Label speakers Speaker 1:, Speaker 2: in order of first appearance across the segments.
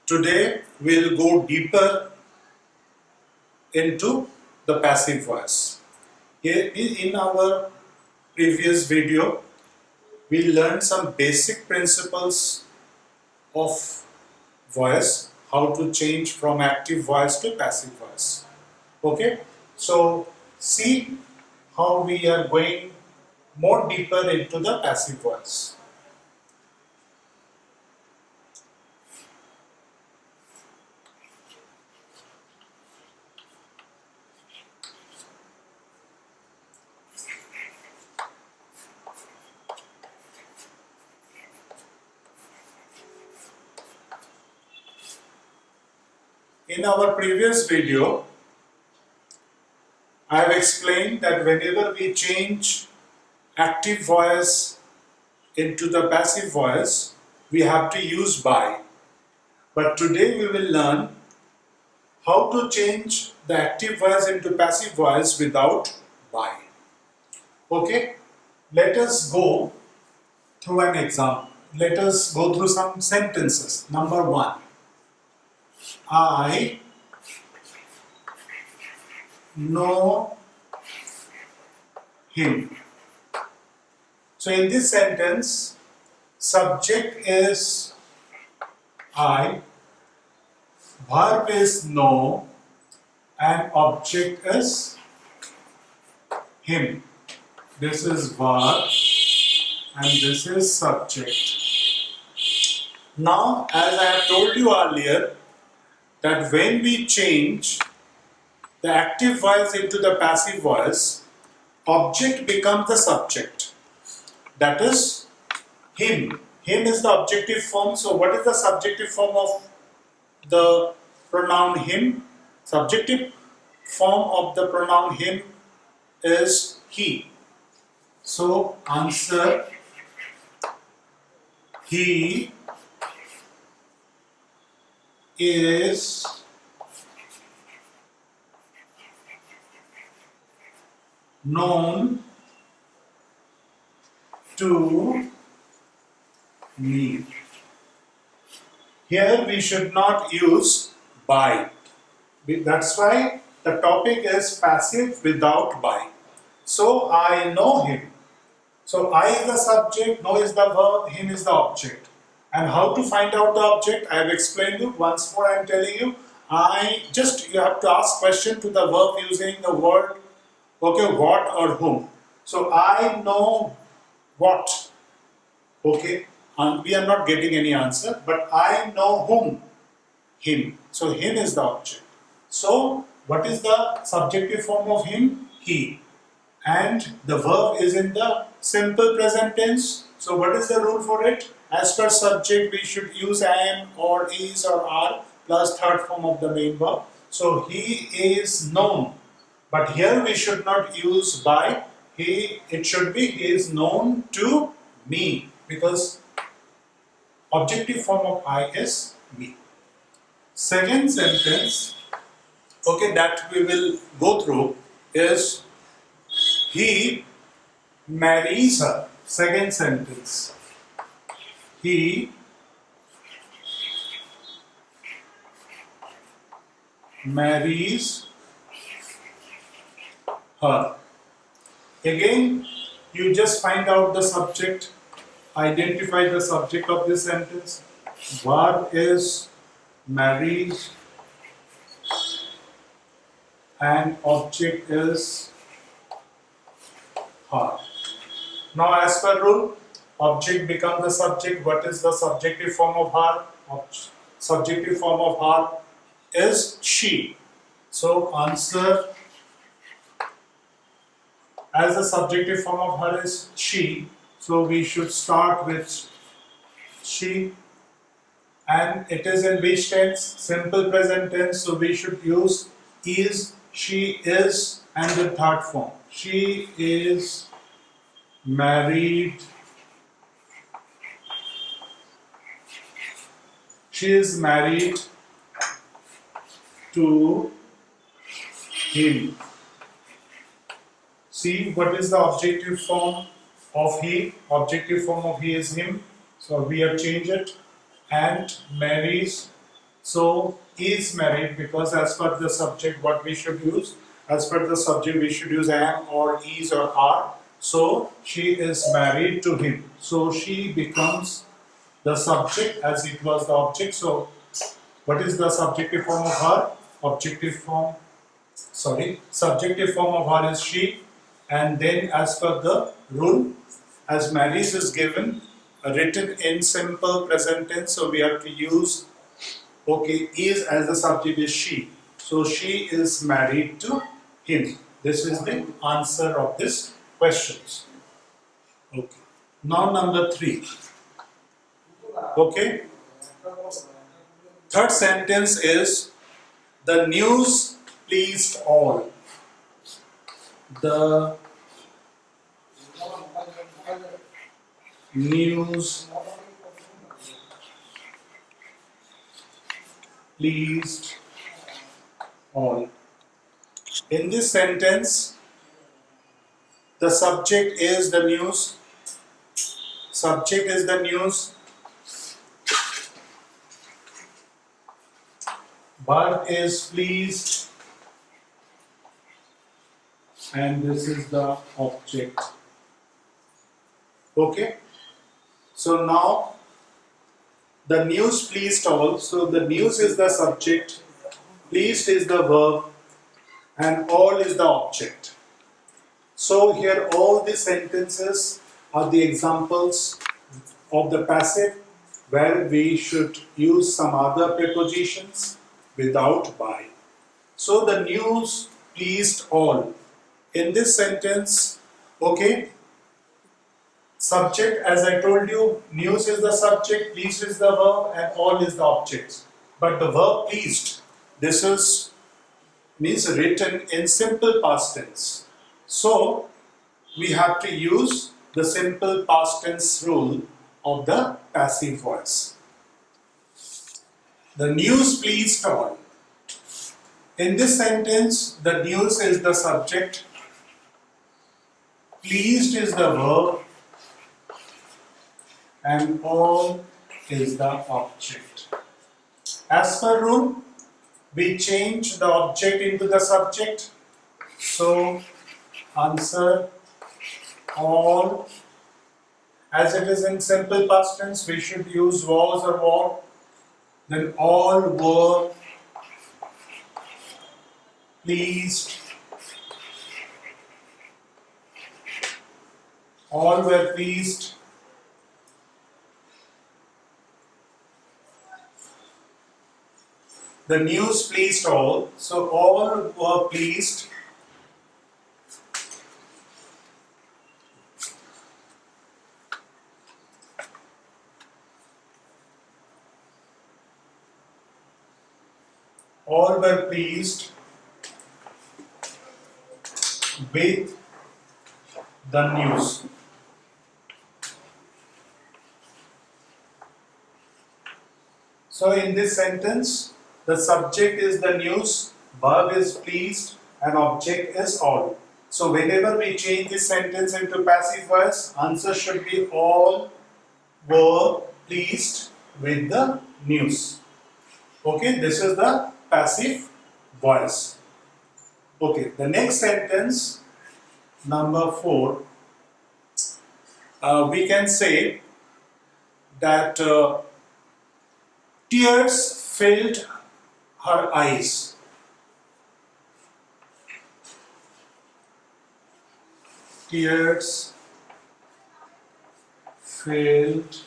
Speaker 1: Today we'll go deeper into the passive voice. Here in our previous video, we learned some basic principles of voice, how to change from active voice to passive voice. Okay, so see how we are going more deeper into the passive voice. In our previous video, I have explained that whenever we change active voice into the passive voice, we have to use by. But today we will learn how to change the active voice into passive voice without by. Okay, let us go through an example. Let us go through some sentences. Number one, I know him. So in this sentence, subject is I, verb is know, and object is him. This is verb and this is subject. Now, as I have told you earlier, that when we change the active voice into the passive voice, object becomes the subject. That is him. Him is the objective form. So what is the subjective form of the pronoun him? Subjective form of the pronoun him is he. So answer, he is known to me. Here we should not use by. That's why the topic is passive without by. So I know him. So I is the subject, know is the verb, him is the object. And how to find out the object, I have explained you. Once more I am telling you. You have to ask question to the verb using the word, okay, what or whom. So I know what, okay, and we are not getting any answer, but I know whom, him. So him is the object. So what is the subjective form of him? He. And the verb is in the simple present tense. So what is the rule for it? As per subject, we should use am or is or are plus third form of the main verb. So he is known. But here we should not use by. It should be he is known to me, because objective form of I is me. Second sentence, okay, that we will go through is he marries her. Second sentence, he marries her. Again, you just find out the subject, identify the subject of this sentence. Verb is marries and object is her. Now, as per rule, object becomes the subject. What is the subjective form of her? Subjective form of her is she. So answer, as the subjective form of her is she, so we should start with she. And it is in which tense? Simple present tense. So we should use is, she is, and the third form. She is married. She is married to him. See what is the objective form of he? Objective form of he is him. So we have changed it. And marries. So is married, because as per the subject what we should use? As per the subject we should use am or is or are. So she is married to him. So she becomes the subject as it was the object. So what is the subjective form of her? Subjective form of her is she, and then as per the rule, as marriage is given, written in simple present tense, so we have to use, okay, is as the subject is she. So she is married to him. This is the answer of this questions. Okay. Now number 3. Okay. Third sentence is the news pleased all. The news pleased all. In this sentence, the subject is the news. Subject is the news. Verb is pleased. And this is the object. Okay. So now the news pleased all. So the news is the subject, pleased is the verb, and all is the object. So here all the sentences are the examples of the passive where we should use some other prepositions without by. So the news pleased all. In this sentence, okay, subject, as I told you, news is the subject, pleased is the verb, and all is the object. But the verb pleased, this is means written in simple past tense. So we have to use the simple past tense rule of the passive voice. The news pleased all. In this sentence, the news is the subject, pleased is the verb, and all is the object. As per rule, we change the object into the subject. So, answer all. As it is in simple past tense, we should use was or were. Then all were pleased. All were pleased. The news pleased all. So all were pleased. All were pleased with the news. So in this sentence, the subject is the news, verb is pleased, and object is all. So whenever we change this sentence into passive voice, answer should be all were pleased with the news. Okay, this is the passive voice. Okay, the next sentence, number 4, we can say that tears filled her eyes. Tears filled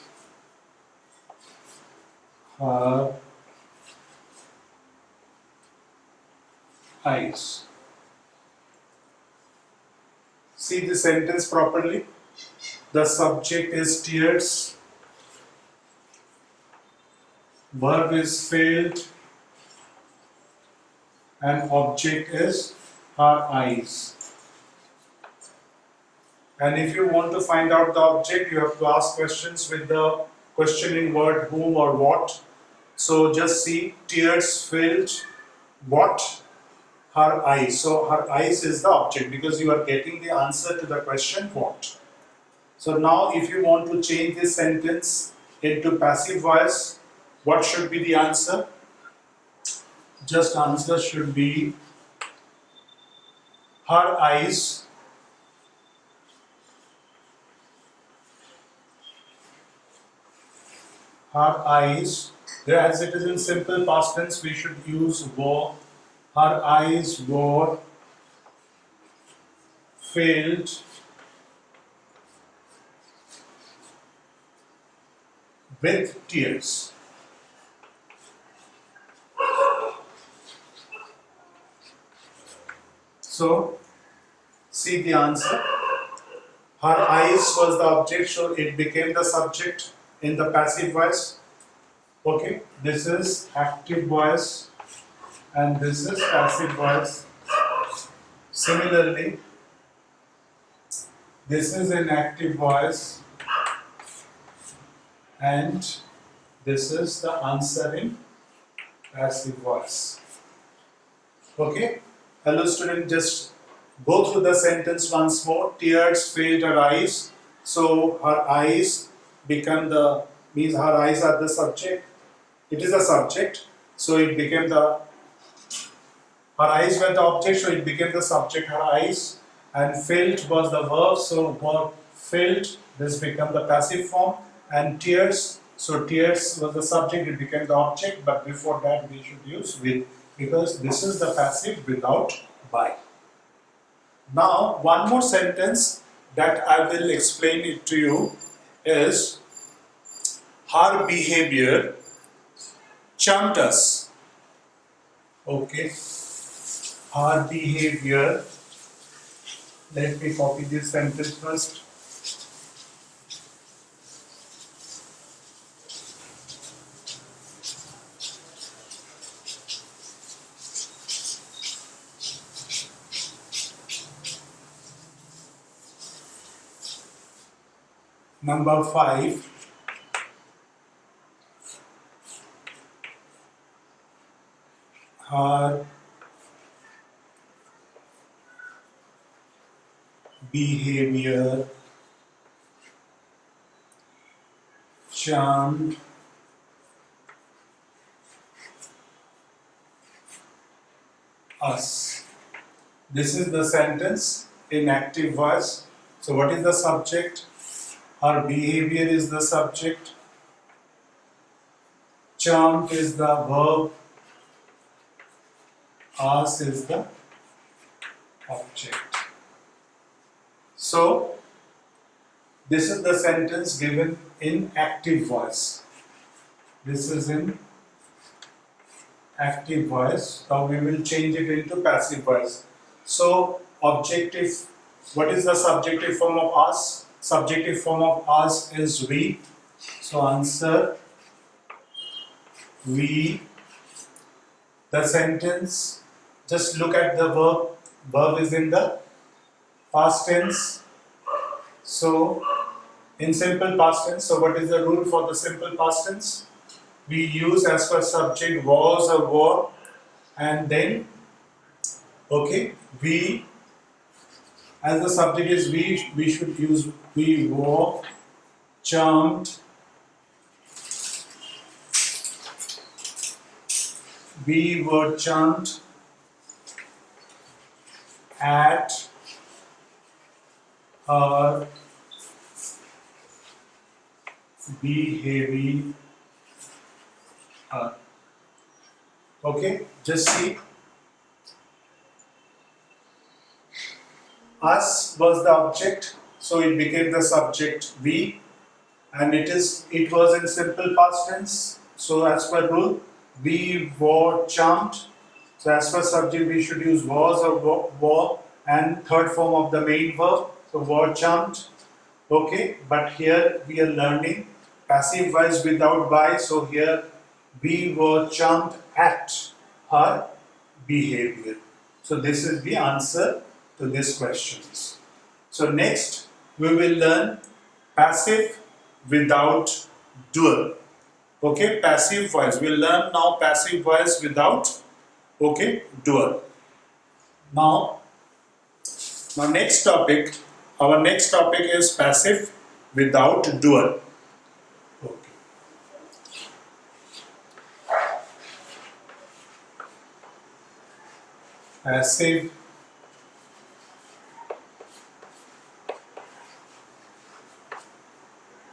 Speaker 1: her eyes. See the sentence properly. The subject is tears, verb is filled, and object is her eyes. And if you want to find out the object, you have to ask questions with the questioning word whom or what. So just see tears filled what? Her eyes. So her eyes is the object because you are getting the answer to the question what. So now if you want to change this sentence into passive voice, what should be the answer? just answer should be her eyes her eyes. As it is in simple past tense, we should use were. Her eyes were filled with tears. So, see the answer. Her eyes was the object, so it became the subject in the passive voice. Okay, this is active voice and this is passive voice. Similarly, this is an active voice and this is the answer in passive voice. Okay, hello student, just go through the sentence once more. Tears filled her eyes. So her eyes become the, means her eyes are the subject. It is a subject. So it became the, her eyes were the object, so it became the subject, her eyes. And filled was the verb, so verb filled, this became the passive form. And tears, so tears was the subject, it became the object, but before that we should use with, because this is the passive without by. Now, one more sentence that I will explain it to you is, her behavior charmed us. Okay, her behavior, let me copy this sentence first. Number 5. Her behavior charmed us. This is the sentence in active voice. So what is the subject? Her behavior is the subject. Charmed is the verb. Us is the object. So this is the sentence given in active voice. This is in active voice. Now we will change it into passive voice. So objective, what is the subjective form of us? Subjective form of us is we. So answer we. The sentence, just look at the verb. Verb is in the past tense. So in simple past tense, so what is the rule for the simple past tense? We use as per subject was or were, and then okay, we, as the subject is we should use we were charmed, we were charmed at her behavior. Okay, just see. Us was the object, so it became the subject we, and it was in simple past tense. So as per rule, we were charmed. So as per subject, we should use was or were, and third form of the main verb. So were charmed. Okay, but here we are learning passive voice without by. So here we were charmed at her behavior. So this is the answer to these questions. So next we will learn passive without dual. Okay, passive voice. We'll learn now passive voice without, okay, dual. Now next topic, our next topic is passive without dual. Okay. passive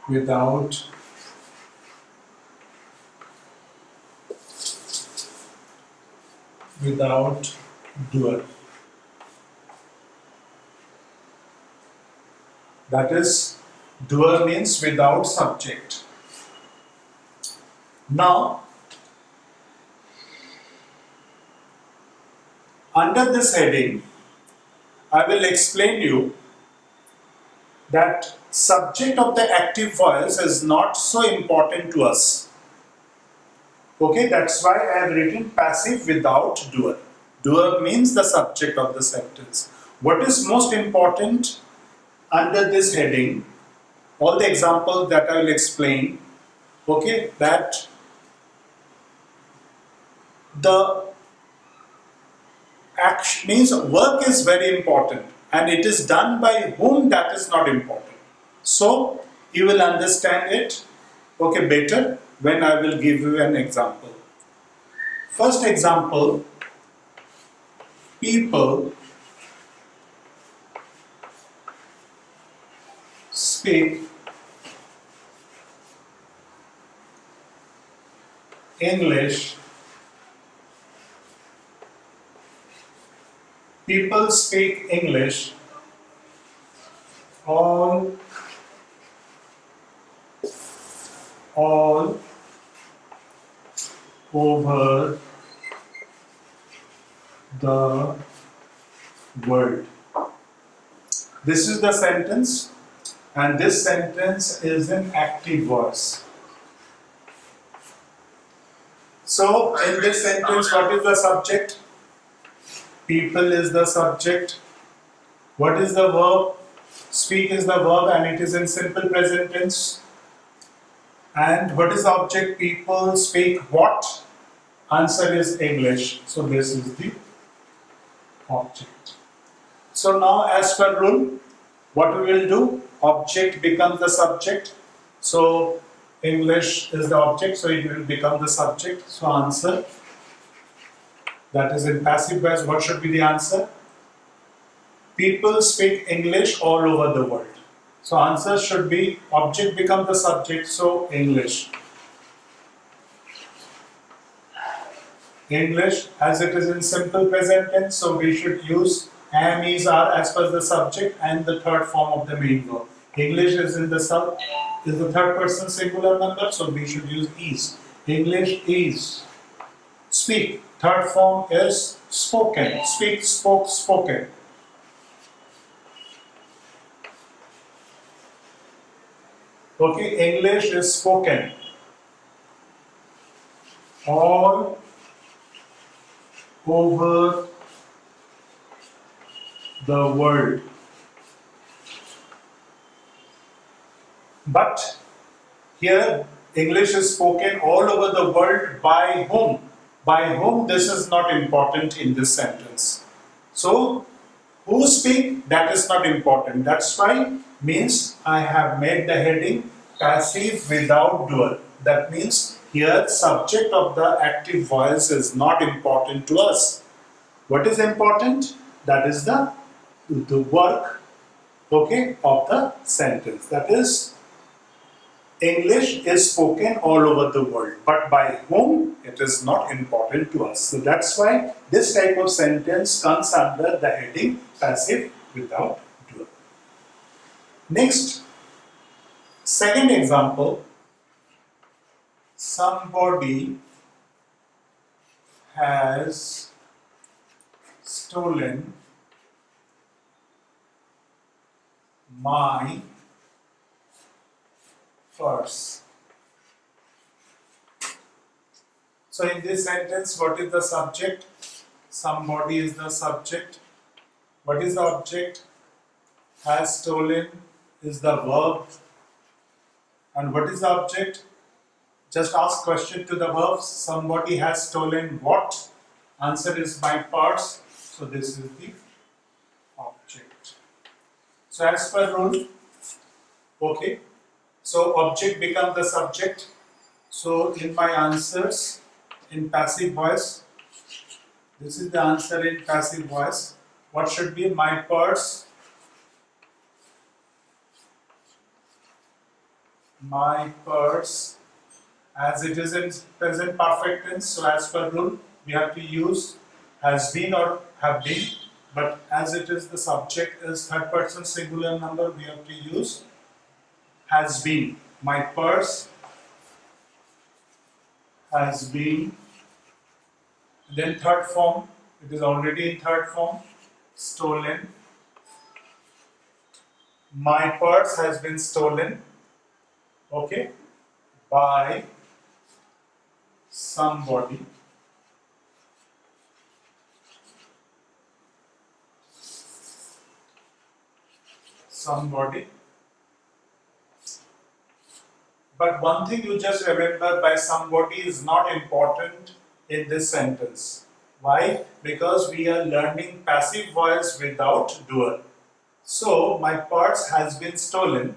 Speaker 1: without doer. That is, doer means without subject. Now, under this heading, I will explain you that subject of the active voice is not so important to us. Okay, that's why I have written passive without doer. Doer means the subject of the sentence. What is most important under this heading, all the examples that I will explain, okay, that the action means work is very important and it is done by whom, that is not important. So you will understand it, okay, better when I will give you an example. First example, people speak English. People speak English all over the world. This is the sentence, and this sentence is in active voice. So, in this sentence, what is the subject? People is the subject. What is the verb? Speak is the verb and it is in simple present tense. And what is the object? People speak what? Answer is English. So this is the object. So now as per rule, what we will do? Object becomes the subject. So English is the object, so it will become the subject. So answer, that is in passive voice, what should be the answer? People speak English all over the world. So answer should be object becomes the subject, so English. English, as it is in simple present tense, so we should use am, is, are as per the subject and the third form of the main verb. English is in the is the third person singular number, so we should use is. English is. Speak, third form is spoken. Speak, spoke, spoken. Okay, English is spoken all over the world. But here, English is spoken all over the world by whom? By whom, this is not important in this sentence. So, who speak, that is not important. That's why means I have made the heading passive without doer. That means here subject of the active voice is not important to us. What is important? That is the work, okay, of the sentence. That is, English is spoken all over the world, but by whom, it is not important to us. So that's why this type of sentence comes under the heading passive without doer. Next, second example, somebody has stolen my purse. So in this sentence, what is the subject? Somebody is the subject. What is the object? Has stolen is the verb. And what is the object? Just ask question to the verbs. Somebody has stolen what? Answer is my purse. So this is the object. So as per rule, okay. So object becomes the subject. So in my answers, in passive voice, This is the answer in passive voice. What should be? My purse. My purse. As it is in present perfect tense, so as per rule, we have to use has been or have been. But as it is the subject is third person singular number, we have to use has been. My purse has been. Then third form, it is already in third form, stolen. My purse has been stolen, okay, by somebody. Somebody. But one thing you just remember, by somebody is not important in this sentence. Why? Because we are learning passive voice without doer. So my purse has been stolen.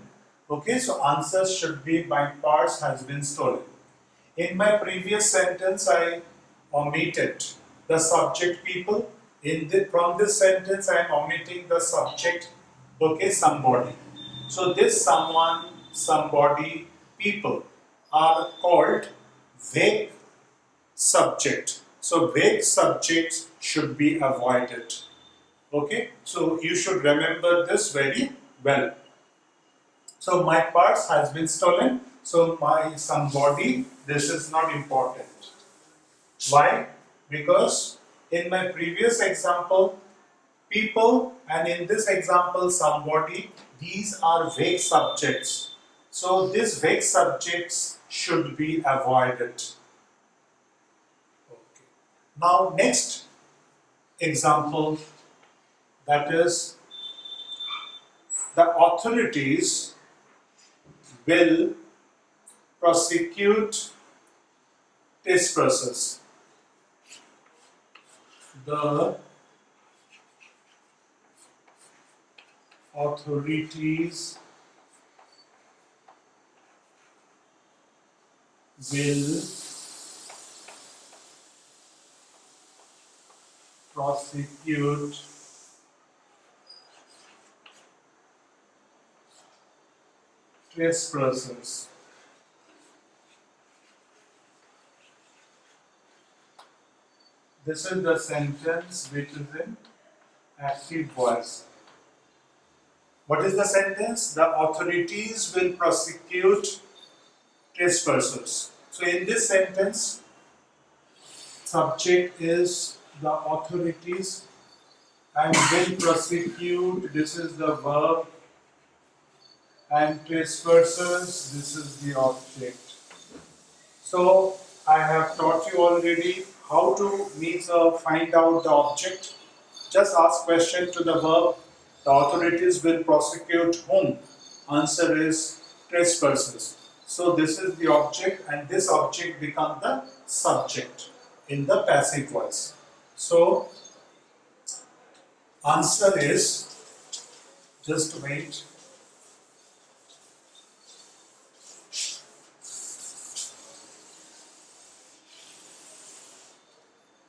Speaker 1: Okay, so answer should be my purse has been stolen. In my previous sentence, I omitted the subject people. From this sentence, I am omitting the subject, okay, somebody. So this someone, somebody, people are called vague subject. So vague subjects should be avoided. Okay, so you should remember this very well. So my purse has been stolen. So my somebody, this is not important. Why? Because in my previous example, people, and in this example, somebody, these are vague subjects. So these vague subjects should be avoided. Okay. Now next example, that is the authorities will prosecute this process. The authorities will prosecute trespassers. This is the sentence which is in active voice. What is the sentence? The authorities will prosecute trespassers. So in this sentence, subject is the authorities and will prosecute, this is the verb, and trespassers, this is the object. So I have taught you already how to find out the object. Just ask question to the verb. The authorities will prosecute whom? Answer is trespassers. So this is the object, and this object becomes the subject in the passive voice. So answer is, just wait.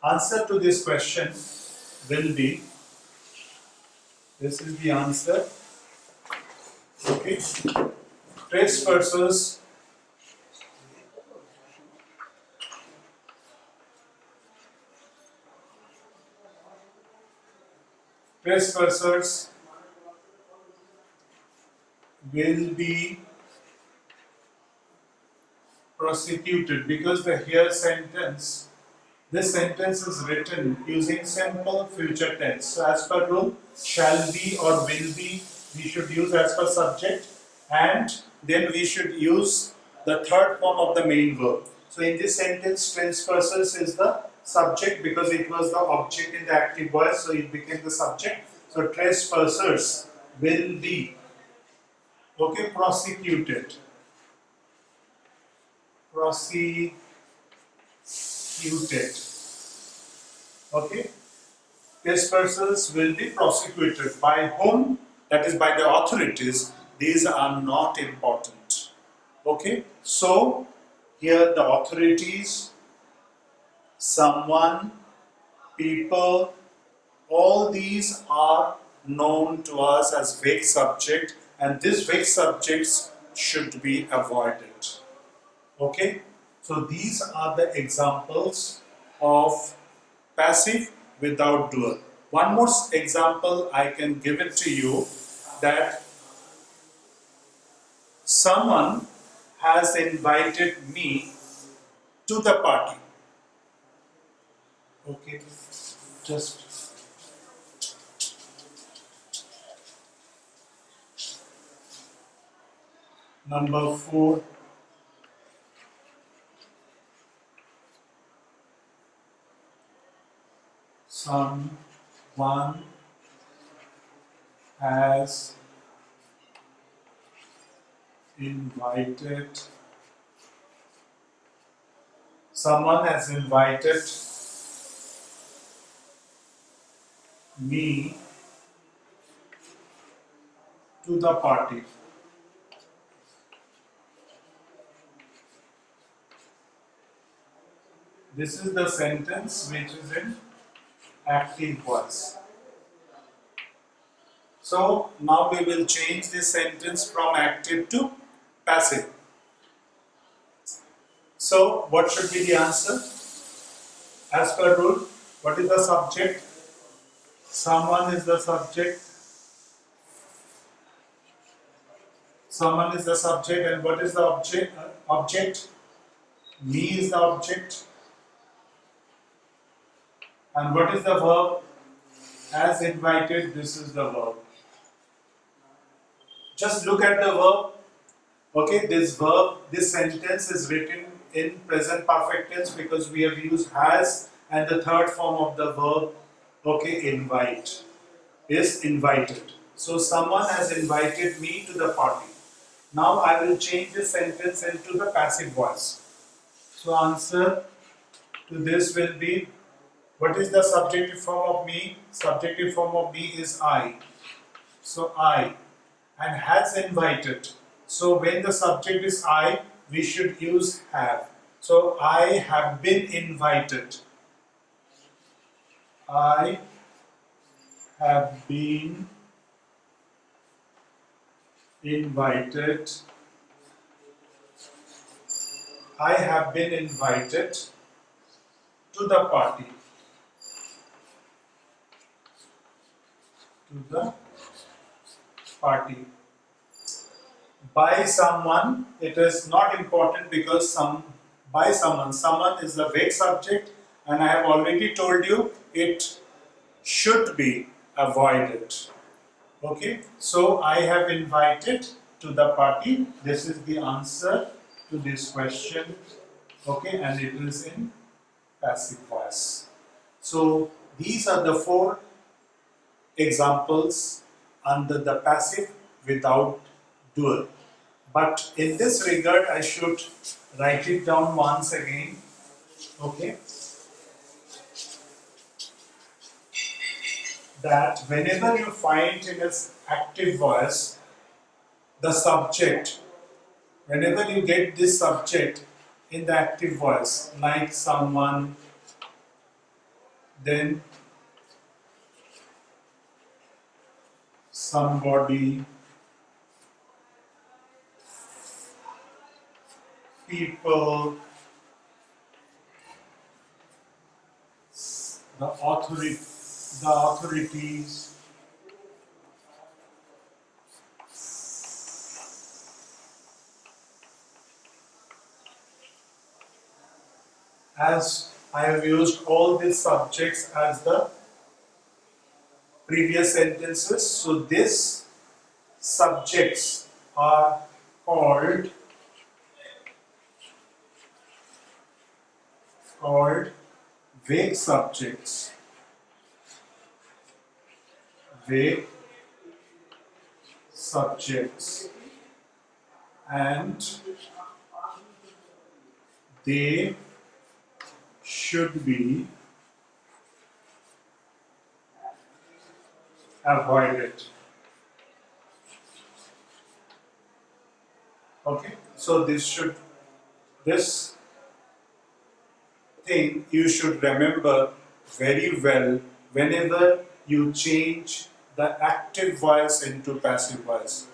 Speaker 1: Answer to this question will be, this is the answer, okay, trespassers will be prosecuted, because the here sentence, this sentence is written using simple future tense. So as per rule, shall be or will be, we should use as per subject, and then we should use the third form of the main verb. So in this sentence, trespassers is the subject because it was the object in the active voice, so it became the subject. So trespassers will be, okay, prosecuted. Prosecuted. Okay. Trespassers will be prosecuted. By whom? That is by the authorities. These are not important. Okay. So here the authorities, someone, people, all these are known to us as vague subject, and these vague subjects should be avoided. Okay, so these are the examples of passive without doer. One more example I can give it to you, that someone has invited me to the party. Okay, just number 4. Someone has invited someone has invited me to the party. This is the sentence which is in active voice. So now we will change this sentence from active to passive. So what should be the answer? As per rule, what is the subject? Someone is the subject. Someone is the subject, and what is the object? Object. Me is the object. And what is the verb? As invited, this is the verb. Just look at the verb. Okay, this verb, this sentence is written in present perfect tense because we have used has, and the third form of the verb, okay, invite, is invited. So someone has invited me to the party. Now I will change this sentence into the passive voice. So answer to this will be, what is the subjective form of me? Subjective form of me is I. So I, and has invited. So when the subject is I, we should use have. So I have been invited. I have been invited. I have been invited to the party. To the party. By someone, it is not important because someone is the vague subject, and I have already told you it should be avoided. Okay, so I have invited to the party. This is the answer to this question. Okay, and it is in passive voice. So these are the 4 examples under the passive without doer. But in this regard, I should write it down once again. Okay, that whenever you find in its active voice the subject, whenever you get this subject in the active voice, like someone, then somebody, people, the authorities, as I have used all these subjects as the previous sentences, so these subjects are called vague subjects. Vague subjects, and they should be avoided. Okay, so this thing you should remember very well whenever you change the active voice into passive voice.